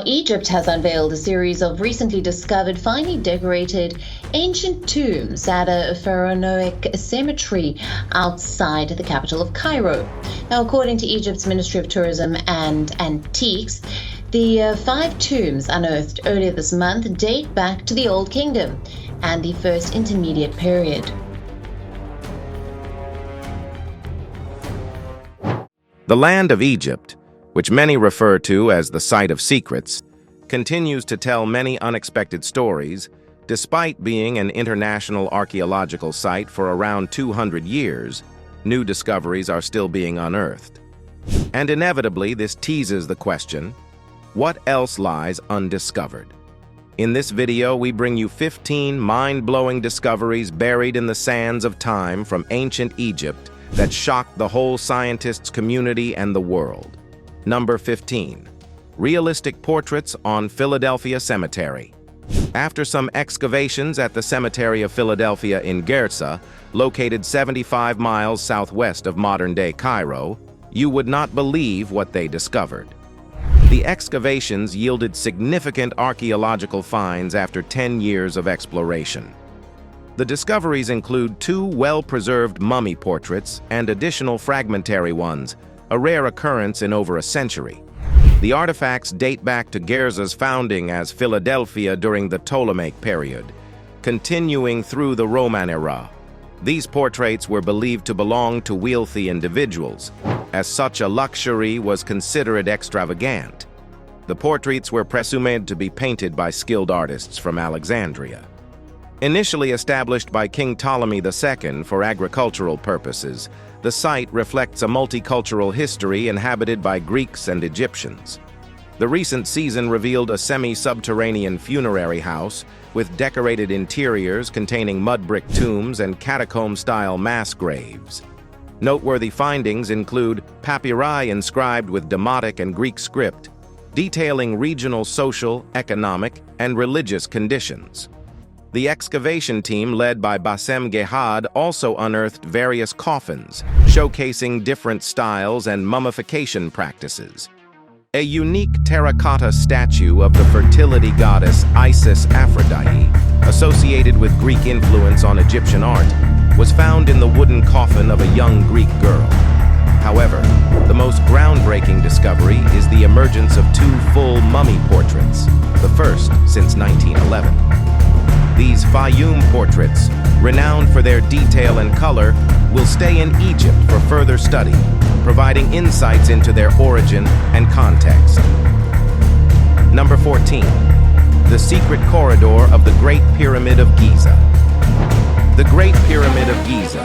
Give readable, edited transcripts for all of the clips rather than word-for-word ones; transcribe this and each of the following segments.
Egypt has unveiled a series of recently discovered, finely decorated ancient tombs at a pharaonic cemetery outside the capital of Cairo. Now, according to Egypt's Ministry of Tourism and Antiques, the 5 tombs unearthed earlier this month date back to the Old Kingdom and the First Intermediate period. The land of Egypt, which many refer to as the site of secrets, continues to tell many unexpected stories. Despite being an international archaeological site for around 200 years, new discoveries are still being unearthed. And inevitably, this teases the question, what else lies undiscovered? In this video, we bring you 15 mind-blowing discoveries buried in the sands of time from ancient Egypt that shocked the whole scientists' community and the world. Number 15. Realistic portraits on Philadelphia Cemetery. After some excavations at the Cemetery of Philadelphia in Gerza, located 75 miles southwest of modern-day Cairo, you would not believe what they discovered. The excavations yielded significant archaeological finds after 10 years of exploration. The discoveries include 2 well-preserved mummy portraits and additional fragmentary ones, a rare occurrence in over a century. The artifacts date back to Gerza's founding as Philadelphia during the Ptolemaic period, continuing through the Roman era. These portraits were believed to belong to wealthy individuals, as such a luxury was considered extravagant. The portraits were presumed to be painted by skilled artists from Alexandria. Initially established by King Ptolemy II for agricultural purposes, the site reflects a multicultural history inhabited by Greeks and Egyptians. The recent season revealed a semi-subterranean funerary house with decorated interiors containing mud brick tombs and catacomb-style mass graves. Noteworthy findings include papyri inscribed with Demotic and Greek script, detailing regional social, economic, and religious conditions. The excavation team led by Bassem Gehad also unearthed various coffins, showcasing different styles and mummification practices. A unique terracotta statue of the fertility goddess Isis Aphrodite, associated with Greek influence on Egyptian art, was found in the wooden coffin of a young Greek girl. However, the most groundbreaking discovery is the emergence of 2 full mummy portraits, the first since 1911. These Fayum portraits, renowned for their detail and color, will stay in Egypt for further study, providing insights into their origin and context. Number 14. The secret corridor of the Great Pyramid of Giza. The Great Pyramid of Giza,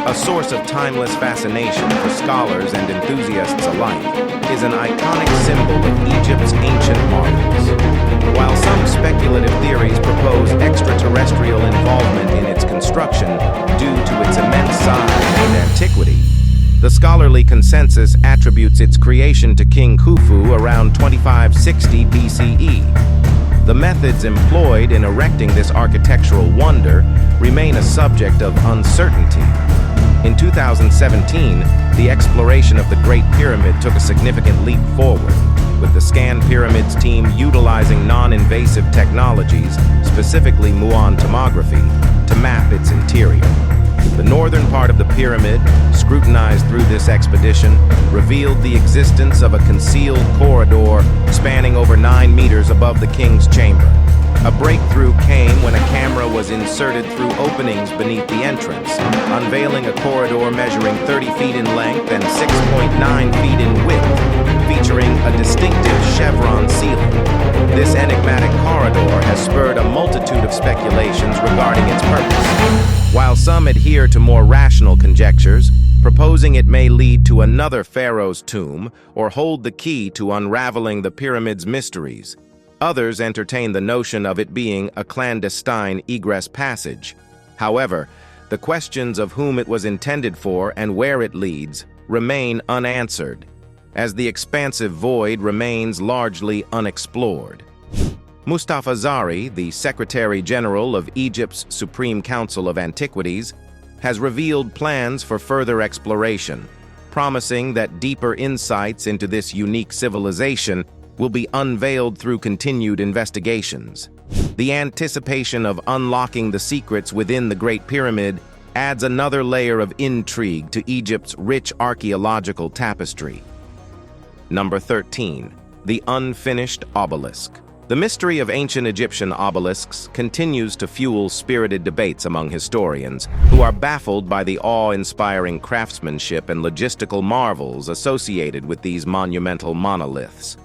a source of timeless fascination for scholars and enthusiasts alike, is an iconic symbol of Egypt's ancient marvels. While some speculative theories propose extraterrestrial involvement in its construction due to its immense size and antiquity, the scholarly consensus attributes its creation to King Khufu around 2560 BCE. The methods employed in erecting this architectural wonder remain a subject of uncertainty. In 2017, the exploration of the Great Pyramid took a significant leap forward, with the Scan Pyramids team utilizing non-invasive technologies, specifically muon tomography, to map its interior. The northern part of the pyramid, scrutinized through this expedition, revealed the existence of a concealed corridor spanning over 9 meters above the king's chamber. A breakthrough came when a camera was inserted through openings beneath the entrance, unveiling a corridor measuring 30 feet in length and 6.9 feet in width, featuring a distinctive chevron ceiling. This enigmatic corridor has spurred a multitude of speculations regarding its purpose. While some adhere to more rational conjectures, proposing it may lead to another pharaoh's tomb or hold the key to unraveling the pyramid's mysteries, others entertain the notion of it being a clandestine egress passage. However, the questions of whom it was intended for and where it leads remain unanswered, as the expansive void remains largely unexplored. Mustafa Zari, the Secretary General of Egypt's Supreme Council of Antiquities, has revealed plans for further exploration, promising that deeper insights into this unique civilization will be unveiled through continued investigations. The anticipation of unlocking the secrets within the Great Pyramid adds another layer of intrigue to Egypt's rich archaeological tapestry. Number 13. The unfinished obelisk. The mystery of ancient Egyptian obelisks continues to fuel spirited debates among historians, who are baffled by the awe-inspiring craftsmanship and logistical marvels associated with these monumental monoliths.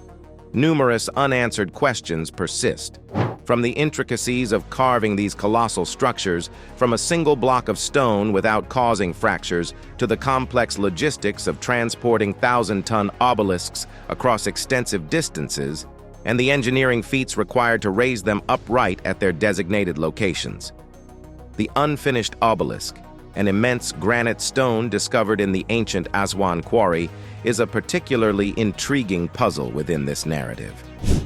Numerous unanswered questions persist, from the intricacies of carving these colossal structures from a single block of stone without causing fractures to the complex logistics of transporting 1,000-ton obelisks across extensive distances and the engineering feats required to raise them upright at their designated locations. The unfinished obelisk, an immense granite stone discovered in the ancient Aswan quarry, is a particularly intriguing puzzle within this narrative.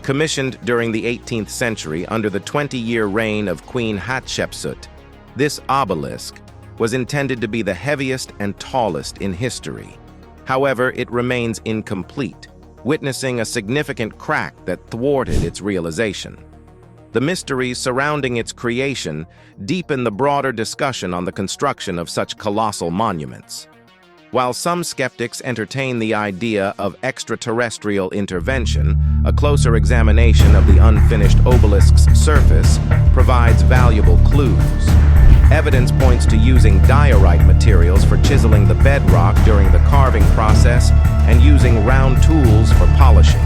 Commissioned during the 18th century under the 20-year reign of Queen Hatshepsut, this obelisk was intended to be the heaviest and tallest in history. However, it remains incomplete, witnessing a significant crack that thwarted its realization. The mysteries surrounding its creation deepen the broader discussion on the construction of such colossal monuments. While some skeptics entertain the idea of extraterrestrial intervention, a closer examination of the unfinished obelisk's surface provides valuable clues. Evidence points to using diorite materials for chiseling the bedrock during the carving process and using round tools for polishing.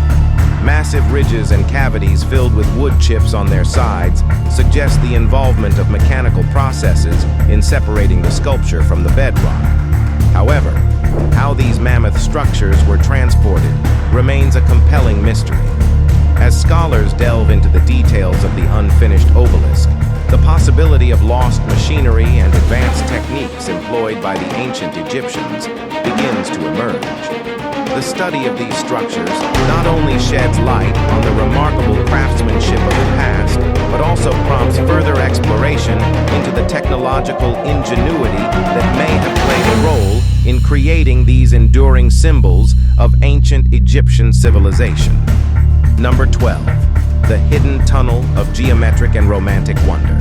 Massive ridges and cavities filled with wood chips on their sides suggest the involvement of mechanical processes in separating the sculpture from the bedrock. However, how these mammoth structures were transported remains a compelling mystery. As scholars delve into the details of the unfinished obelisk, the possibility of lost machinery and advanced techniques employed by the ancient Egyptians begins to emerge. The study of these structures not only sheds light on the remarkable craftsmanship of the past, but also prompts further exploration into the technological ingenuity that may have played a role in creating these enduring symbols of ancient Egyptian civilization. Number 12. The hidden tunnel of geometric and romantic wonder.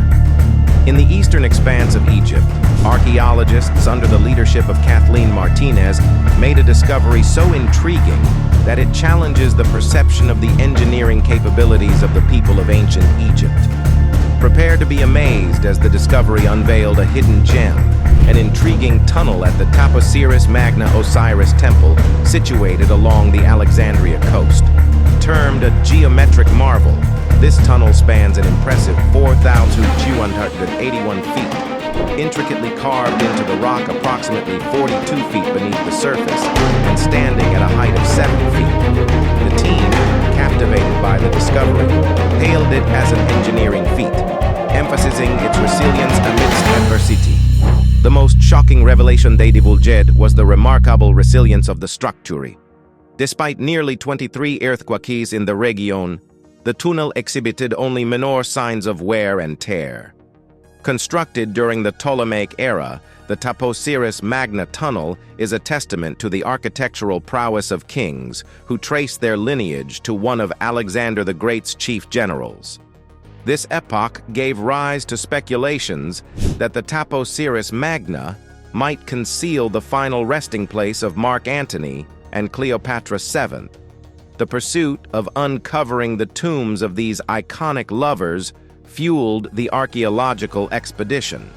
In the eastern expanse of Egypt, archaeologists under the leadership of Kathleen Martinez made a discovery so intriguing that it challenges the perception of the engineering capabilities of the people of ancient Egypt. Prepare to be amazed as the discovery unveiled a hidden gem, an intriguing tunnel at the Taposiris Magna Osiris Temple situated along the Alexandria coast. Termed a geometric marvel, this tunnel spans an impressive 4,281 feet, intricately carved into the rock approximately 42 feet beneath the surface and standing at a height of 7 feet. The team, captivated by the discovery, hailed it as an engineering feat, emphasizing its resilience amidst adversity. The most shocking revelation they divulged was the remarkable resilience of the structure. Despite nearly 23 earthquakes in the region, the tunnel exhibited only minor signs of wear and tear. Constructed during the Ptolemaic era, the Taposiris Magna tunnel is a testament to the architectural prowess of kings who trace their lineage to one of Alexander the Great's chief generals. This epoch gave rise to speculations that the Taposiris Magna might conceal the final resting place of Mark Antony and Cleopatra VII. The pursuit of uncovering the tombs of these iconic lovers fueled the archaeological expedition.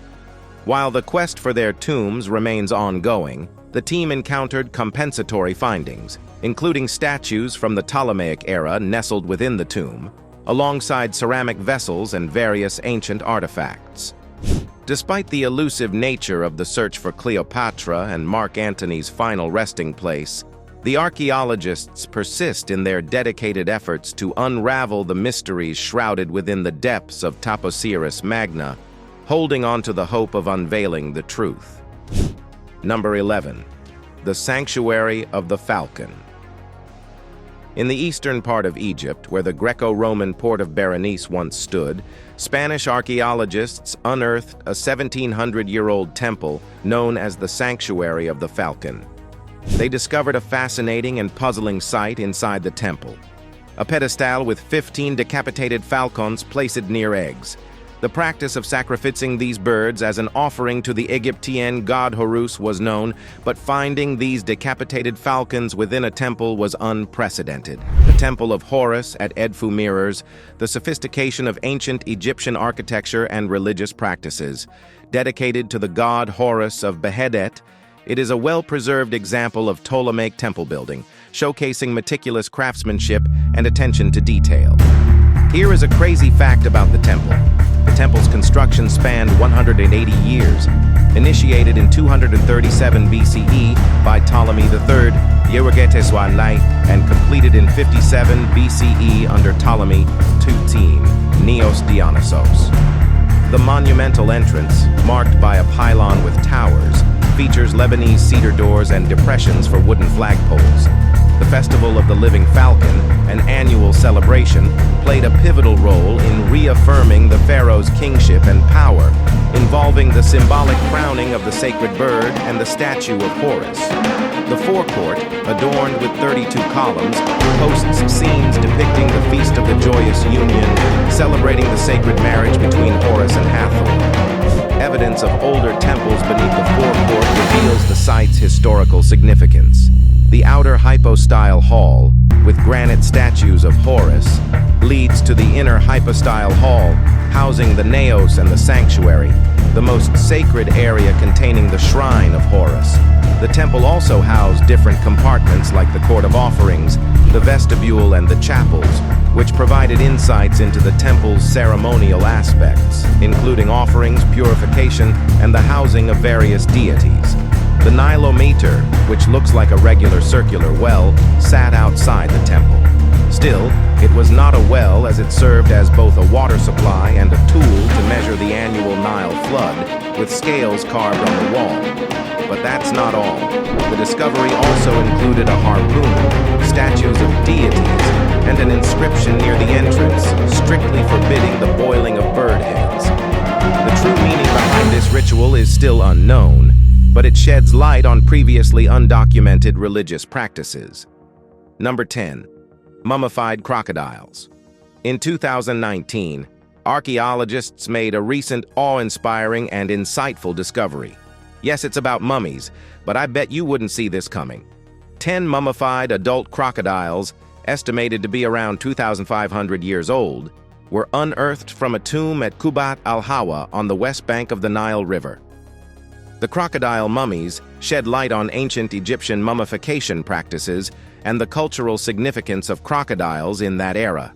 While the quest for their tombs remains ongoing, the team encountered compensatory findings, including statues from the Ptolemaic era nestled within the tomb, alongside ceramic vessels and various ancient artifacts. Despite the elusive nature of the search for Cleopatra and Mark Antony's final resting place, the archaeologists persist in their dedicated efforts to unravel the mysteries shrouded within the depths of Taposiris Magna, holding on to the hope of unveiling the truth. Number 11. The Sanctuary of the Falcon. In the eastern part of Egypt, where the Greco-Roman port of Berenice once stood, Spanish archaeologists unearthed a 1,700-year-old temple known as the Sanctuary of the Falcon. They discovered a fascinating and puzzling site inside the temple, a pedestal with 15 decapitated falcons placed near eggs. The practice of sacrificing these birds as an offering to the Egyptian god Horus was known, but finding these decapitated falcons within a temple was unprecedented. The Temple of Horus at Edfu mirrors the sophistication of ancient Egyptian architecture and religious practices. Dedicated to the god Horus of Behedet, it is a well-preserved example of Ptolemaic temple building, showcasing meticulous craftsmanship and attention to detail. Here is a crazy fact about the temple. The temple's construction spanned 180 years, initiated in 237 BCE by Ptolemy III, and completed in 57 BCE under Ptolemy II, Neos Dionysos. The monumental entrance, marked by a pylon with towers, features Lebanese cedar doors and depressions for wooden flagpoles. The Festival of the Living Falcon, an annual celebration, played a pivotal role in reaffirming the pharaoh's kingship and power, involving the symbolic crowning of the sacred bird and the statue of Horus. The forecourt, adorned with 32 columns, hosts scenes depicting the Feast of the Joyous Union, celebrating the sacred marriage between Horus and Hathor. Evidence of older temples beneath the forecourt reveals the site's historical significance. The outer hypostyle hall, with granite statues of Horus, leads to the inner hypostyle hall, housing the naos and the sanctuary, the most sacred area containing the shrine of Horus. The temple also housed different compartments like the court of offerings, the vestibule, and the chapels, which provided insights into the temple's ceremonial aspects, including offerings, purification, and the housing of various deities. The Nilometer, which looks like a regular circular well, sat outside the temple. Still, it was not a well, as it served as both a water supply and a tool to measure the annual Nile flood, with scales carved on the wall. But that's not all. The discovery also included a harpoon, statues of deities, and an inscription near the entrance, strictly forbidding the boiling of bird heads. The true meaning behind this ritual is still unknown, but it sheds light on previously undocumented religious practices. Number 10. Mummified crocodiles. In 2019, archaeologists made a recent awe-inspiring and insightful discovery. Yes, it's about mummies, but I bet you wouldn't see this coming. 10 mummified adult crocodiles, estimated to be around 2,500 years old, were unearthed from a tomb at Kubat al-Hawa on the west bank of the Nile River. The crocodile mummies shed light on ancient Egyptian mummification practices and the cultural significance of crocodiles in that era.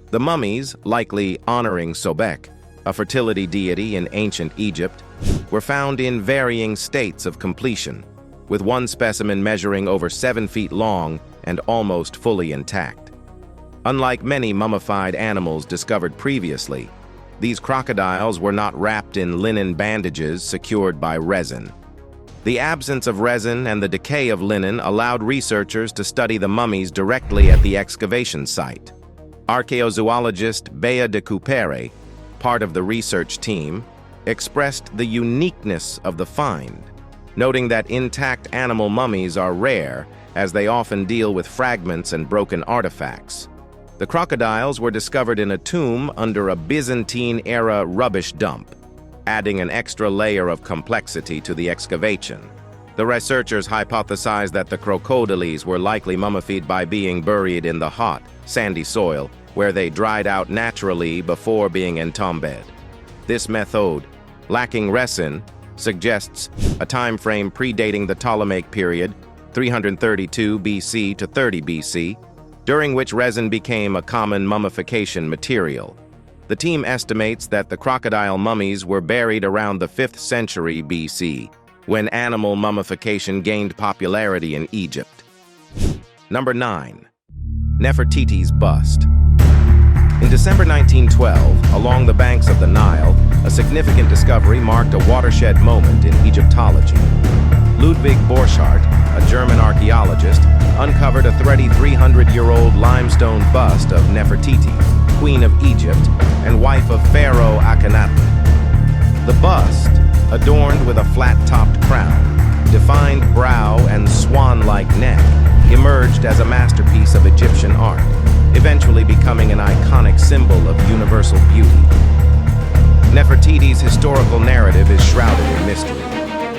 The mummies, likely honoring Sobek, a fertility deity in ancient Egypt, were found in varying states of completion, with one specimen measuring over 7 feet long and almost fully intact. Unlike many mummified animals discovered previously, these crocodiles were not wrapped in linen bandages secured by resin. The absence of resin and the decay of linen allowed researchers to study the mummies directly at the excavation site. Archaeozoologist Bea de Coupere, part of the research team, expressed the uniqueness of the find, noting that intact animal mummies are rare, as they often deal with fragments and broken artifacts. The crocodiles were discovered in a tomb under a Byzantine-era rubbish dump, adding an extra layer of complexity to the excavation. The researchers hypothesized that the crocodiles were likely mummified by being buried in the hot, sandy soil, where they dried out naturally before being entombed. This method, lacking resin, suggests a time frame predating the Ptolemaic period, 332 BC to 30 BC, during which resin became a common mummification material. The team estimates that the crocodile mummies were buried around the 5th century BC, when animal mummification gained popularity in Egypt. Number 9. Nefertiti's Bust. In December 1912, along the banks of the Nile, a significant discovery marked a watershed moment in Egyptology. Ludwig Borchardt, a German archaeologist, uncovered a 3,300-year-old limestone bust of Nefertiti, Queen of Egypt and wife of Pharaoh Akhenaten. The bust, adorned with a flat-topped crown, defined brow and swan-like neck, emerged as a masterpiece of Egyptian art. eventually becoming an iconic symbol of universal beauty. Nefertiti's historical narrative is shrouded in mystery.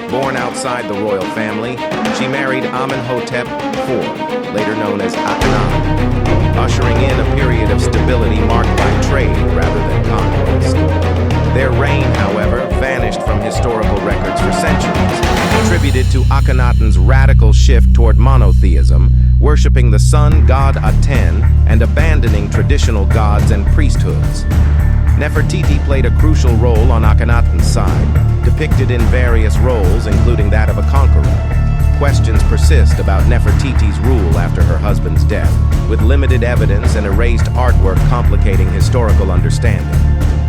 Born outside the royal family, she married Amenhotep IV, later known as Akhenaten, ushering in a period of stability marked by trade rather than conquest. Their reign, however, vanished from historical records for centuries, attributed to Akhenaten's radical shift toward monotheism, worshipping the sun god Aten and abandoning traditional gods and priesthoods. Nefertiti played a crucial role on Akhenaten's side, depicted in various roles, including that of a conqueror. Questions persist about Nefertiti's rule after her husband's death, with limited evidence and erased artwork complicating historical understanding.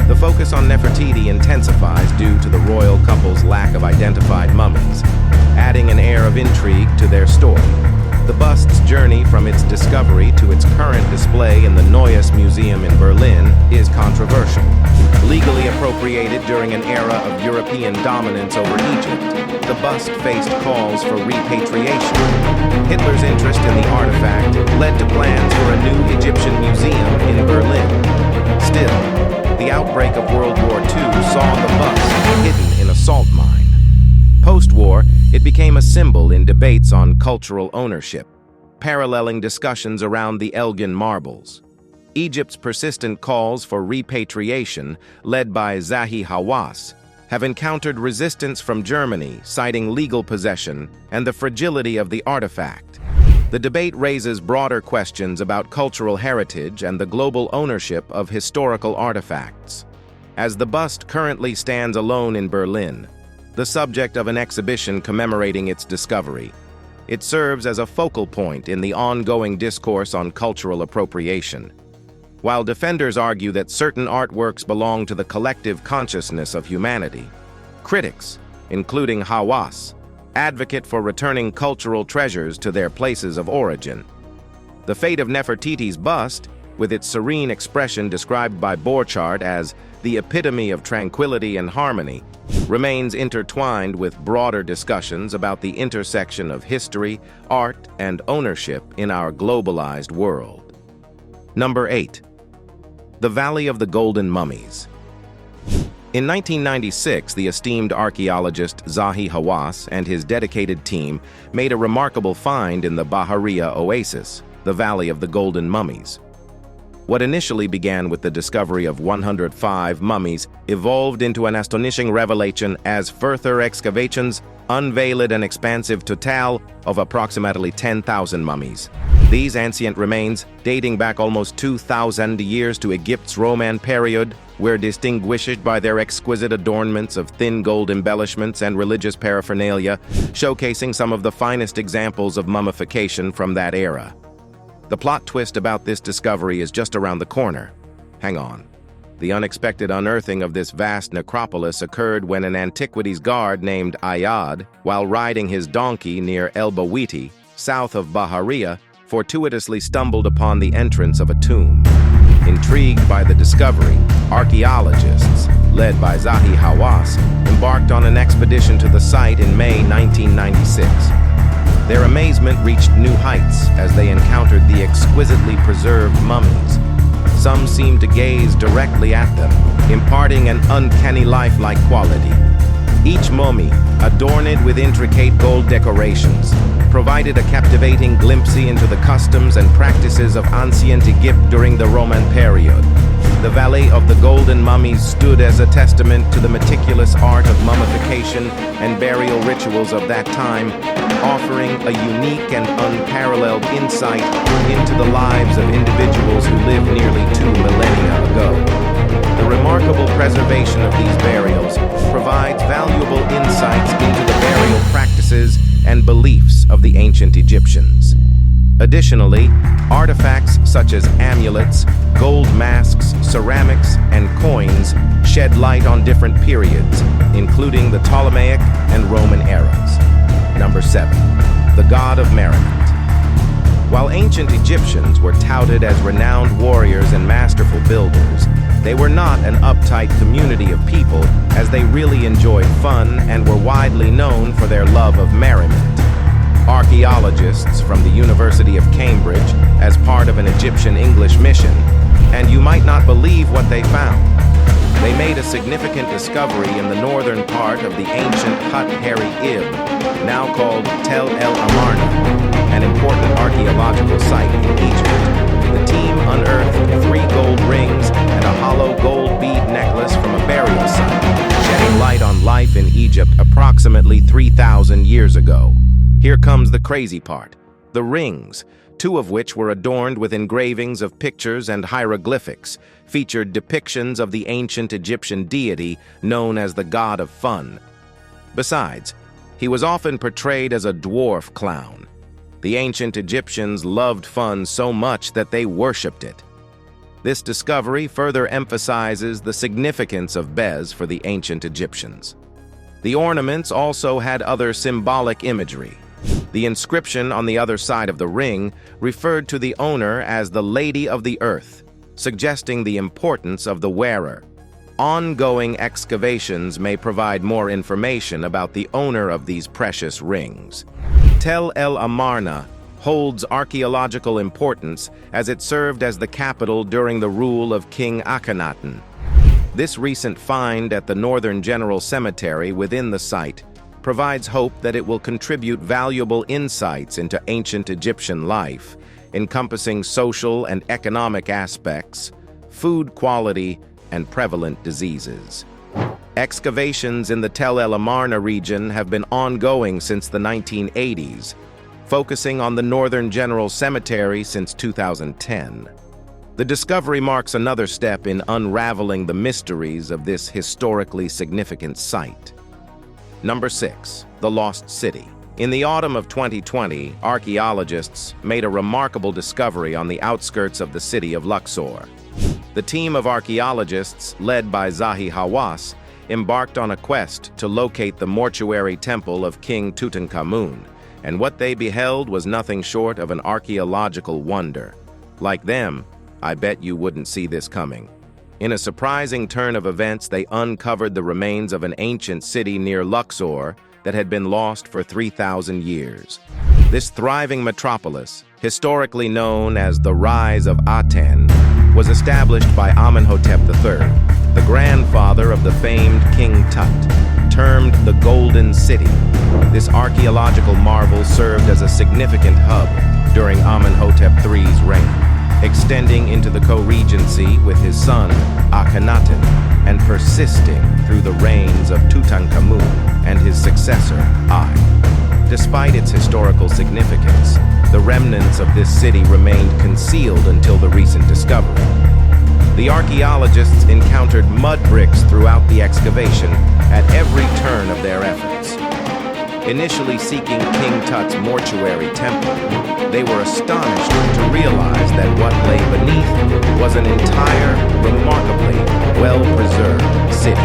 The focus on Nefertiti intensifies due to the royal couple's lack of identified mummies, adding an air of intrigue to their story. The bust's journey from its discovery to its current display in the Neues Museum in Berlin is controversial. Legally appropriated during an era of European dominance over Egypt, the bust faced calls for repatriation. Hitler's interest in the artifact led to plans for a new Egyptian museum in Berlin. Still, the outbreak of World War II saw the bust hidden in a salt mine. Post-war, it became a symbol in debates on cultural ownership, paralleling discussions around the Elgin marbles. Egypt's persistent calls for repatriation, led by Zahi Hawass, have encountered resistance from Germany, citing legal possession and the fragility of the artifact. The debate raises broader questions about cultural heritage and the global ownership of historical artifacts. As the bust currently stands alone in Berlin, the subject of an exhibition commemorating its discovery, it serves as a focal point in the ongoing discourse on cultural appropriation. While defenders argue that certain artworks belong to the collective consciousness of humanity, critics, including Hawass, advocate for returning cultural treasures to their places of origin. The fate of Nefertiti's bust, with its serene expression described by Borchardt as the epitome of tranquility and harmony, remains intertwined with broader discussions about the intersection of history, art, and ownership in our globalized world. Number 8. The Valley of the Golden Mummies. In 1996, the esteemed archaeologist Zahi Hawass and his dedicated team made a remarkable find in the Bahariya oasis, the Valley of the Golden Mummies. What initially began with the discovery of 105 mummies evolved into an astonishing revelation as further excavations unveiled an expansive total of approximately 10,000 mummies. These ancient remains, dating back almost 2,000 years to Egypt's Roman period, were distinguished by their exquisite adornments of thin gold embellishments and religious paraphernalia, showcasing some of the finest examples of mummification from that era. The plot twist about this discovery is just around the corner. Hang on. The unexpected unearthing of this vast necropolis occurred when an antiquities guard named Ayad, while riding his donkey near El Bawiti, south of Bahariya, fortuitously stumbled upon the entrance of a tomb. Intrigued by the discovery, archaeologists, led by Zahi Hawass, embarked on an expedition to the site in May 1996. Their amazement reached new heights as they encountered the exquisitely preserved mummies. Some seemed to gaze directly at them, imparting an uncanny lifelike quality. Each mummy, adorned with intricate gold decorations, provided a captivating glimpse into the customs and practices of ancient Egypt during the Roman period. The Valley of the Golden Mummies stood as a testament to the meticulous art of mummification and burial rituals of that time, offering a unique and unparalleled insight into the lives of individuals who lived nearly 2 millennia ago. The remarkable preservation of these burials provides valuable insights into the burial practices and beliefs of the ancient Egyptians. Additionally, artifacts such as amulets, gold masks, ceramics, and coins shed light on different periods, including the Ptolemaic and Roman eras. Number 7. The God of Merriment. While ancient Egyptians were touted as renowned warriors and masterful builders, they were not an uptight community of people, as they really enjoyed fun and were widely known for their love of merriment. archaeologists from the University of Cambridge as part of an Egyptian English mission, and you might not believe what they found. They made a significant discovery in the northern part of the ancient Papyri, now called Tel El Amarna, an important archaeological site in Egypt. The team unearthed 3 gold rings and a hollow gold bead necklace from a burial site, shedding light on life in Egypt approximately 3,000 years ago. Here comes the crazy part. The rings, 2 of which were adorned with engravings of pictures and hieroglyphics, featured depictions of the ancient Egyptian deity known as the god of fun. Besides, he was often portrayed as a dwarf clown. The ancient Egyptians loved fun so much that they worshipped it. This discovery further emphasizes the significance of Bez for the ancient Egyptians. The ornaments also had other symbolic imagery. The inscription on the other side of the ring referred to the owner as the Lady of the Earth, suggesting the importance of the wearer. Ongoing excavations may provide more information about the owner of these precious rings. Tel El Amarna holds archaeological importance as it served as the capital during the rule of King Akhenaten. This recent find at the Northern General Cemetery within the site provides hope that it will contribute valuable insights into ancient Egyptian life, encompassing social and economic aspects, food quality, and prevalent diseases. Excavations in the Tel El Amarna region have been ongoing since the 1980s, focusing on the Northern General Cemetery since 2010. The discovery marks another step in unraveling the mysteries of this historically significant site. Number 6. The Lost City. In the autumn of 2020, archaeologists made a remarkable discovery on the outskirts of the city of Luxor. The team of archaeologists, led by Zahi Hawass, embarked on a quest to locate the mortuary temple of King Tutankhamun, and what they beheld was nothing short of an archaeological wonder. Like them, I bet you wouldn't see this coming. In a surprising turn of events, they uncovered the remains of an ancient city near Luxor that had been lost for 3,000 years. This thriving metropolis, historically known as the Rise of Aten, was established by Amenhotep III, the grandfather of the famed King Tut, termed the Golden City. This archaeological marvel served as a significant hub during Amenhotep III's reign, extending into the co-regency with his son, Akhenaten, and persisting through the reigns of Tutankhamun and his successor, Ai. Despite its historical significance, the remnants of this city remained concealed until the recent discovery. The archaeologists encountered mud bricks throughout the excavation at every turn of their efforts. Initially seeking King Tut's mortuary temple, they were astonished to realize that what lay beneath was an entire, remarkably well-preserved city.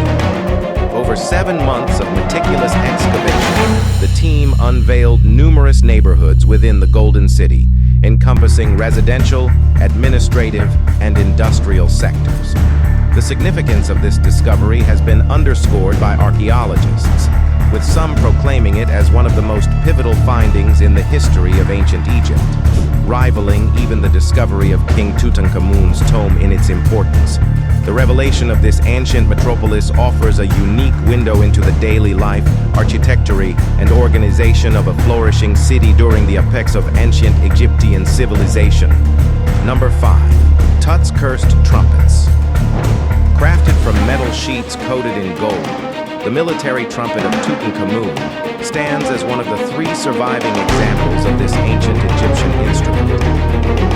Over 7 months of meticulous excavation, the team unveiled numerous neighborhoods within the Golden City, encompassing residential, administrative, and industrial sectors. The significance of this discovery has been underscored by archaeologists, with some proclaiming it as one of the most pivotal findings in the history of ancient Egypt, rivaling even the discovery of King Tutankhamun's tomb in its importance. The revelation of this ancient metropolis offers a unique window into the daily life, architecture, and organization of a flourishing city during the apex of ancient Egyptian civilization. Number 5. Tut's Cursed Trumpets. Crafted from metal sheets coated in gold, the military trumpet of Tutankhamun stands as one of the 3 surviving examples of this ancient Egyptian instrument.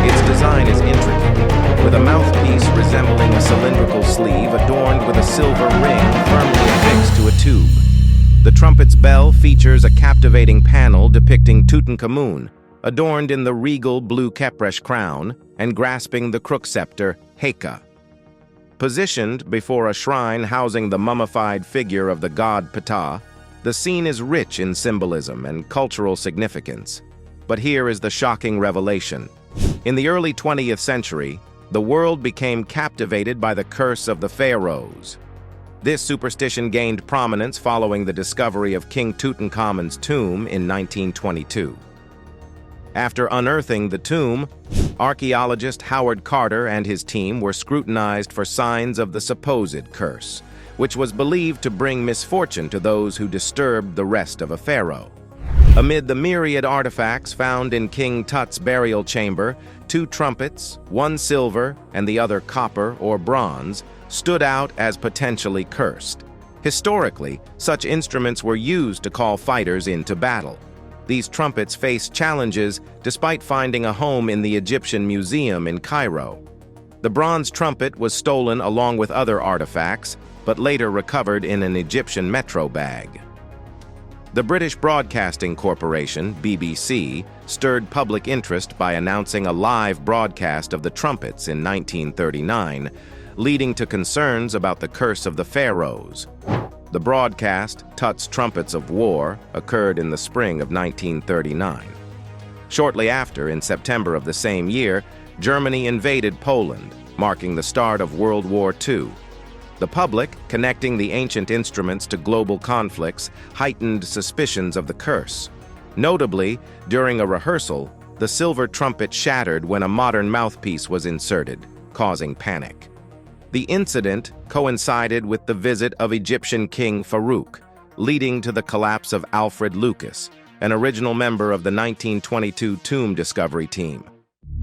Its design is intricate, with a mouthpiece resembling a cylindrical sleeve adorned with a silver ring firmly affixed to a tube. The trumpet's bell features a captivating panel depicting Tutankhamun, adorned in the regal blue Kepresh crown and grasping the crook scepter, Heka. Positioned before a shrine housing the mummified figure of the god Ptah, the scene is rich in symbolism and cultural significance. But here is the shocking revelation. In the early 20th century, the world became captivated by the curse of the pharaohs. This superstition gained prominence following the discovery of King Tutankhamun's tomb in 1922. After unearthing the tomb, archaeologist Howard Carter and his team were scrutinized for signs of the supposed curse, which was believed to bring misfortune to those who disturbed the rest of a pharaoh. Amid the myriad artifacts found in King Tut's burial chamber, 2 trumpets, one silver and the other copper or bronze, stood out as potentially cursed. Historically, such instruments were used to call fighters into battle. These trumpets faced challenges despite finding a home in the Egyptian Museum in Cairo. The bronze trumpet was stolen along with other artifacts, but later recovered in an Egyptian metro bag. The British Broadcasting Corporation, BBC, stirred public interest by announcing a live broadcast of the trumpets in 1939, leading to concerns about the curse of the pharaohs. The broadcast, Tut's Trumpets of War, occurred in the spring of 1939. Shortly after, in September of the same year, Germany invaded Poland, marking the start of World War II. The public, connecting the ancient instruments to global conflicts, heightened suspicions of the curse. Notably, during a rehearsal, the silver trumpet shattered when a modern mouthpiece was inserted, causing panic. The incident coincided with the visit of Egyptian King Farouk, leading to the collapse of Alfred Lucas, an original member of the 1922 tomb discovery team.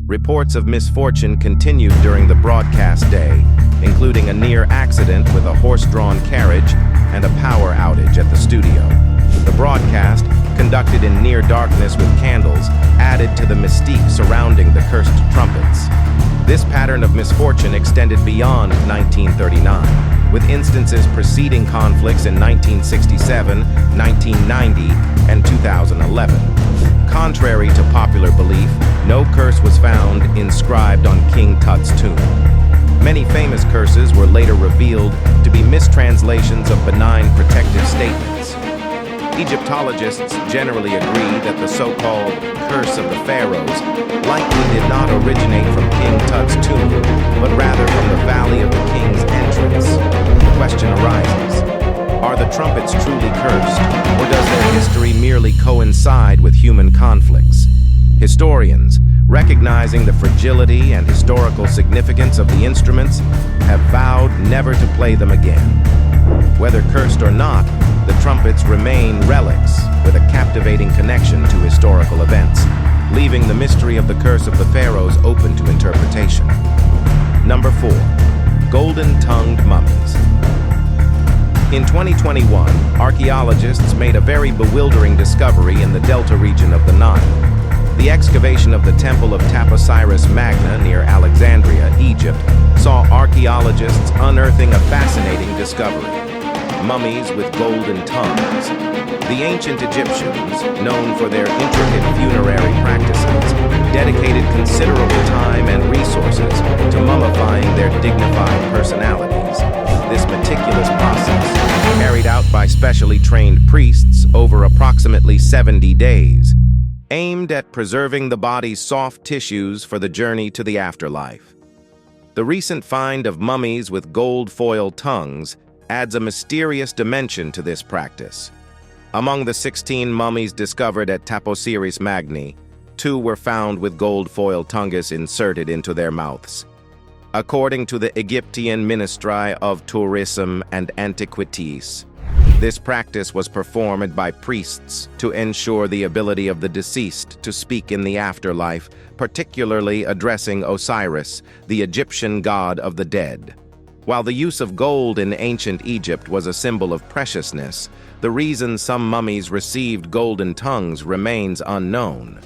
Reports of misfortune continued during the broadcast day, including a near accident with a horse-drawn carriage and a power outage at the studio. The broadcast, conducted in near darkness with candles, added to the mystique surrounding the cursed trumpets. This pattern of misfortune extended beyond 1939, with instances preceding conflicts in 1967, 1990, and 2011. Contrary to popular belief, no curse was found inscribed on King Tut's tomb. Many famous curses were later revealed to be mistranslations of benign protective statements. Egyptologists generally agree that the so-called curse of the pharaohs likely did not originate from King Tut's tomb, but rather from the Valley of the King's entrance. The question arises, are the trumpets truly cursed, or does their history merely coincide with human conflicts? Historians, recognizing the fragility and historical significance of the instruments, have vowed never to play them again. Whether cursed or not, the trumpets remain relics with a captivating connection to historical events, leaving the mystery of the curse of the pharaohs open to interpretation. Number 4. Golden-tongued mummies. In 2021, archaeologists made a very bewildering discovery in the delta region of the Nile. The excavation of the temple of Taposiris Magna near Alexandria, Egypt, saw archaeologists unearthing a fascinating discovery: mummies with golden tongues. The ancient Egyptians, known for their intricate funerary practices, dedicated considerable time and resources to mummifying their dignified personalities. This meticulous process, carried out by specially trained priests over approximately 70 days, aimed at preserving the body's soft tissues for the journey to the afterlife. The recent find of mummies with gold foil tongues adds a mysterious dimension to this practice. Among the 16 mummies discovered at Taposiris Magna, 2 were found with gold foil tongues inserted into their mouths. According to the Egyptian Ministry of Tourism and Antiquities, this practice was performed by priests to ensure the ability of the deceased to speak in the afterlife, particularly addressing Osiris, the Egyptian god of the dead. While the use of gold in ancient Egypt was a symbol of preciousness, the reason some mummies received golden tongues remains unknown.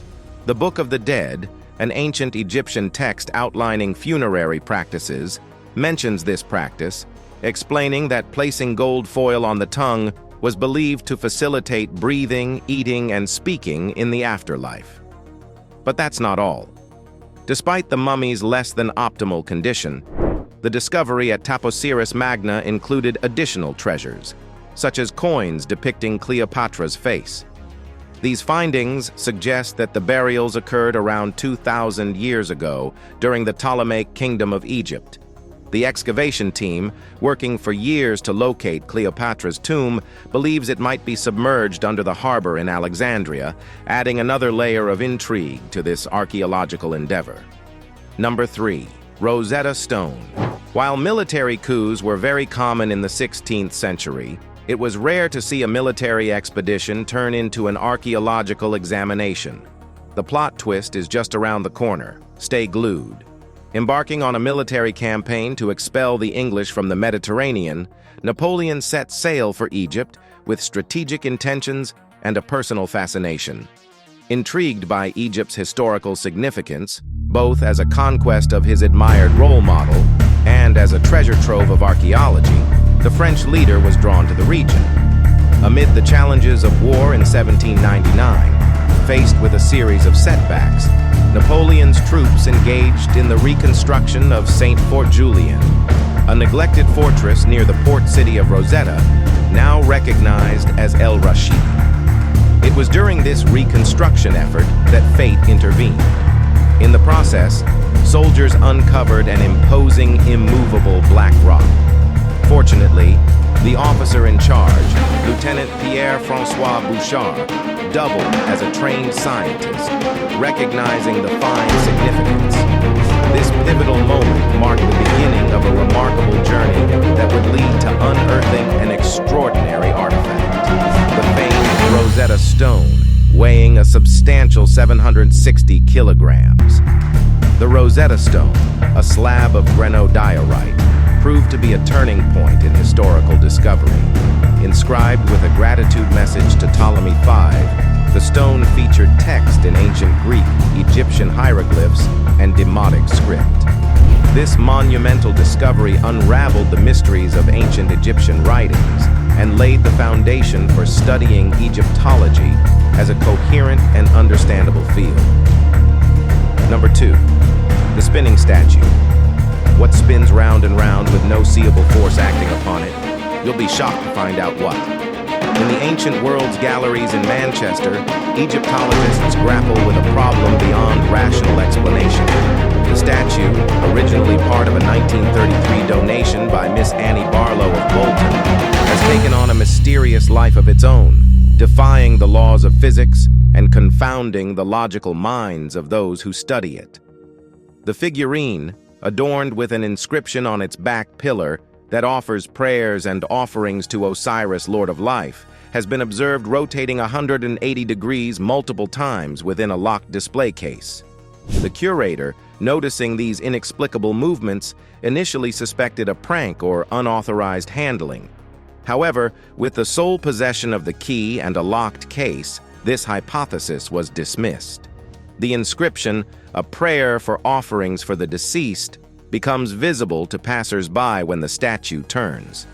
The Book of the Dead, an ancient Egyptian text outlining funerary practices, mentions this practice, explaining that placing gold foil on the tongue was believed to facilitate breathing, eating, and speaking in the afterlife. But that's not all. Despite the mummy's less than optimal condition, the discovery at Taposiris Magna included additional treasures, such as coins depicting Cleopatra's face. These findings suggest that the burials occurred around 2,000 years ago during the Ptolemaic Kingdom of Egypt. The excavation team, working for years to locate Cleopatra's tomb, believes it might be submerged under the harbor in Alexandria, adding another layer of intrigue to this archaeological endeavor. Number 3. Rosetta Stone. While military coups were very common in the 16th century, it was rare to see a military expedition turn into an archaeological examination. The plot twist is just around the corner. Stay glued. Embarking on a military campaign to expel the English from the Mediterranean, Napoleon set sail for Egypt with strategic intentions and a personal fascination. Intrigued by Egypt's historical significance, both as a conquest of his admired role model and as a treasure trove of archaeology, the French leader was drawn to the region. Amid the challenges of war in 1799, faced with a series of setbacks, Napoleon's troops engaged in the reconstruction of St. Fort Julien, a neglected fortress near the port city of Rosetta, now recognized as El Rashid. It was during this reconstruction effort that fate intervened. In the process, soldiers uncovered an imposing, immovable black rock. Fortunately, the officer in charge, Lieutenant Pierre-François Bouchard, doubled as a trained scientist, recognizing the fine's significance. This pivotal moment marked the beginning of a remarkable journey that would lead to unearthing an extraordinary artifact. The famed Rosetta Stone, weighing a substantial 760 kilograms. The Rosetta Stone, a slab of granodiorite, proved to be a turning point in historical discovery. Inscribed with a gratitude message to Ptolemy II, the stone featured text in ancient Greek, Egyptian hieroglyphs, and Demotic script. This monumental discovery unraveled the mysteries of ancient Egyptian writings and laid the foundation for studying Egyptology as a coherent and understandable field. Number 2. The spinning statue. What spins round and round with no seeable force acting upon it? You'll be shocked to find out what. In the ancient world's galleries in Manchester, Egyptologists grapple with a problem beyond rational explanation. The statue, originally part of a 1933 donation by Miss Annie Barlow of Bolton, has taken on a mysterious life of its own, defying the laws of physics and confounding the logical minds of those who study it. The figurine, adorned with an inscription on its back pillar that offers prayers and offerings to Osiris, Lord of Life, has been observed rotating 180 degrees multiple times within a locked display case. The curator, noticing these inexplicable movements, initially suspected a prank or unauthorized handling. However, with the sole possession of the key and a locked case, this hypothesis was dismissed. The inscription, a prayer for offerings for the deceased, becomes visible to passers-by when the statue turns.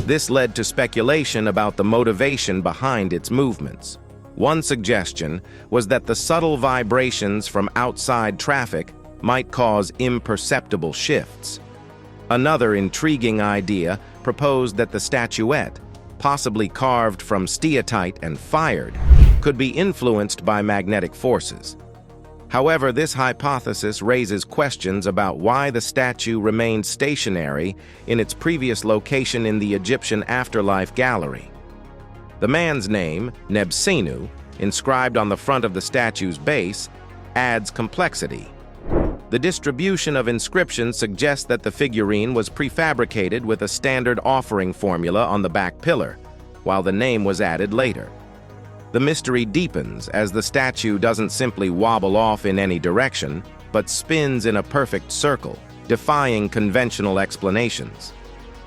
This led to speculation about the motivation behind its movements. One suggestion was that the subtle vibrations from outside traffic might cause imperceptible shifts. Another intriguing idea proposed that the statuette, possibly carved from steatite and fired, could be influenced by magnetic forces. However, this hypothesis raises questions about why the statue remained stationary in its previous location in the Egyptian Afterlife Gallery. The man's name, Nebsenu, inscribed on the front of the statue's base, adds complexity. The distribution of inscriptions suggests that the figurine was prefabricated with a standard offering formula on the back pillar, while the name was added later. The mystery deepens as the statue doesn't simply wobble off in any direction, but spins in a perfect circle, defying conventional explanations.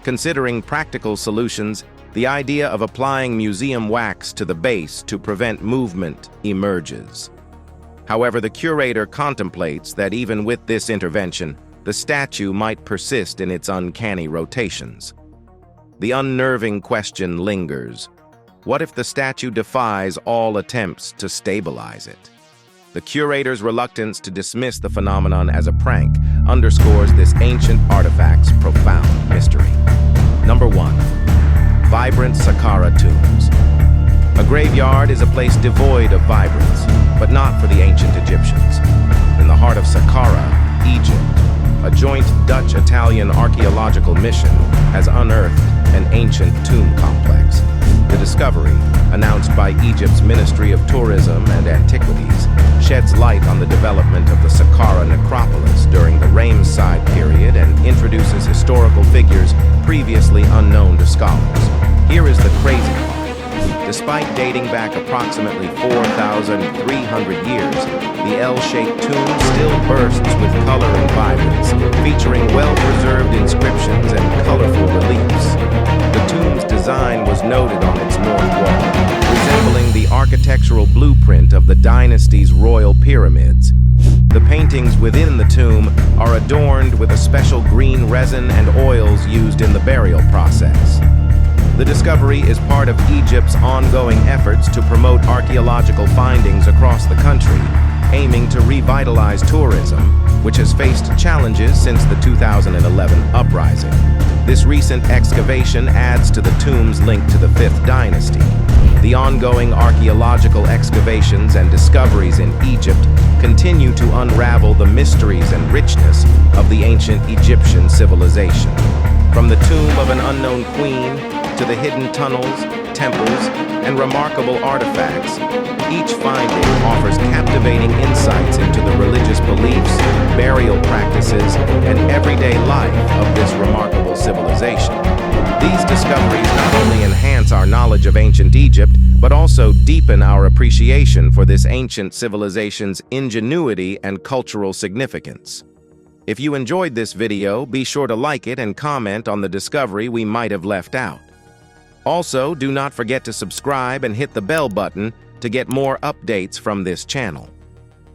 Considering practical solutions, the idea of applying museum wax to the base to prevent movement emerges. However, the curator contemplates that even with this intervention, the statue might persist in its uncanny rotations. The unnerving question lingers. What if the statue defies all attempts to stabilize it? The curator's reluctance to dismiss the phenomenon as a prank underscores this ancient artifact's profound mystery. Number 1. Vibrant Saqqara tombs. A graveyard is a place devoid of vibrance, but not for the ancient Egyptians. In the heart of Saqqara, Egypt, a joint Dutch-Italian archaeological mission has unearthed an ancient tomb complex. The discovery, announced by Egypt's Ministry of Tourism and Antiquities, sheds light on the development of the Saqqara necropolis during the Ramesside period and introduces historical figures previously unknown to scholars. Here is the crazy part. Despite dating back approximately 4,300 years, the L-shaped tomb still bursts with color and vibrance, featuring well-preserved inscriptions and colorful reliefs. The tomb's design was noted on its north wall, resembling the architectural blueprint of the dynasty's royal pyramids. The paintings within the tomb are adorned with a special green resin and oils used in the burial process. The discovery is part of Egypt's ongoing efforts to promote archaeological findings across the country, aiming to revitalize tourism, which has faced challenges since the 2011 uprising. This recent excavation adds to the tomb's link to the 5th dynasty. The ongoing archaeological excavations and discoveries in Egypt continue to unravel the mysteries and richness of the ancient Egyptian civilization. From the tomb of an unknown queen to the hidden tunnels, temples, and remarkable artifacts, each finding offers captivating insights into the religious beliefs, burial practices, and everyday life of this remarkable civilization. These discoveries not only enhance our knowledge of ancient Egypt, but also deepen our appreciation for this ancient civilization's ingenuity and cultural significance. If you enjoyed this video, be sure to like it and comment on the discovery we might have left out. Also, do not forget to subscribe and hit the bell button to get more updates from this channel.